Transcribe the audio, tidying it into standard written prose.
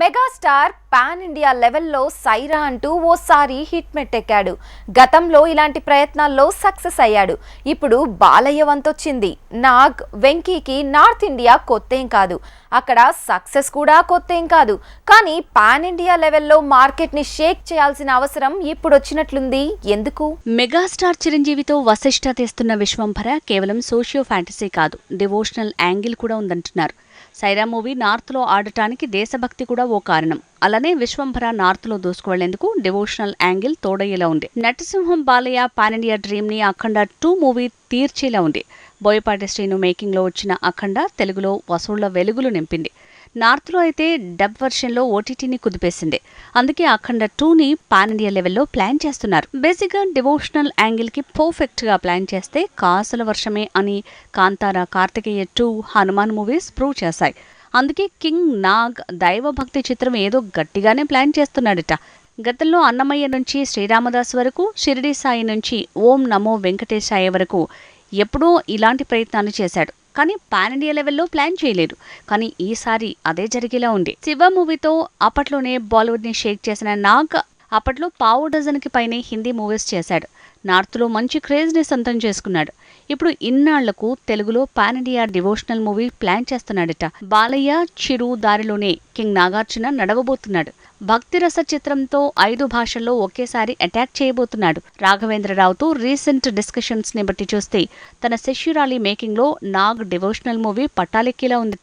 Megastar pan India లెవెల్లో సైరా అంటూ ఓసారి హిట్ మెట్టెక్కాడు. గతంలో ఇలాంటి ప్రయత్నాల్లో సక్సెస్ అయ్యాడు. ఇప్పుడు బాలయ్య వంతొచ్చింది. నాగ్, వెంకీకి నార్త్ ఇండియా కొత్తేం కాదు, అక్కడ సక్సెస్ కూడా కొత్తేం కాదు. కానీ పాన్ ఇండియా లెవెల్లో మార్కెట్ ని షేక్ చేయాల్సిన అవసరం ఇప్పుడు వచ్చినట్లుంది. ఎందుకు? మెగాస్టార్ చిరంజీవితో వశిష్ఠ తెస్తున్న విశ్వంభర కేవలం సోషియో ఫ్యాంటసీ కాదు, డివోషనల్ యాంగిల్ కూడా ఉందంటున్నారు. సైరా మూవీ నార్త్లో ఆడటానికి దేశభక్తి కూడా ఓ కారణం. అలానే విశ్వంభర నార్త్లో దూసుకువెళ్లేందుకు డివోషనల్ యాంగిల్ తోడయ్యేలా ఉంది. నటసింహం బాలయ్య పాన్ ఇండియా డ్రీమ్ ని అఖండ 2 మూవీ తీర్చేలా ఉంది. బోయపాటి శ్రీను మేకింగ్ లో వచ్చిన అఖండ తెలుగులో వసూళ్ల వెలుగులు నింపింది. నార్త్లో అయితే డబ్ వెర్షన్లో ఓటీటీని కుదిపేసింది. అందుకే అఖండ 2ని పాన్ ఇండియా లెవెల్లో ప్లాన్ చేస్తున్నారు. బేసిక్గా డివోషనల్ యాంగిల్ కి పర్ఫెక్ట్ గా ప్లాన్ చేస్తే కాసుల వర్షమే అని కాంతార, కార్తికేయ 2, హనుమాన్ మూవీస్ ప్రూవ్ చేశాయి. అందుకే కింగ్, నాగ్ దైవభక్తి చిత్రం ఏదో గట్టిగానే ప్లాన్ చేస్తున్నాడట. గతంలో అన్నమయ్య నుంచి శ్రీరామదాస్ వరకు, షిరిడి సాయి నుంచి ఓం నమో వెంకటేశాయ వరకు ఎప్పుడూ ఇలాంటి ప్రయత్నాలు చేశాడు. కానీ పాన్ ఇండియా లెవెల్లో ప్లాన్ చేయలేదు. కానీ ఈసారి అదే జరిగేలా ఉంది. శివ మూవీతో అప్పట్లోనే బాలీవుడ్ ని షేక్ చేసిన నాగ్ అప్పట్లో పావు డజన్కి పైనే హిందీ మూవీస్ చేశాడు. నార్త్లో మంచి క్రేజ్ ని సొంతం చేసుకున్నాడు. ఇప్పుడు ఇన్నాళ్లకు తెలుగులో pan India devotional movie plan చేస్తున్నాడట. బాలయ్య, చిరు దారిలోనే కింగ్ నాగార్జున నడవబోతున్నాడు. భక్తిరస చిత్రంతో 5 భాషల్లో ఒకేసారి అటాక్ చేయబోతున్నాడు. రాఘవేంద్రరావుతో రీసెంట్ డిస్కషన్స్ ని బట్టి చూస్తే తన శిష్యురాలి మేకింగ్ లో నాగ్ డివోషనల్ మూవీ పట్టాలెక్కేలా ఉందట.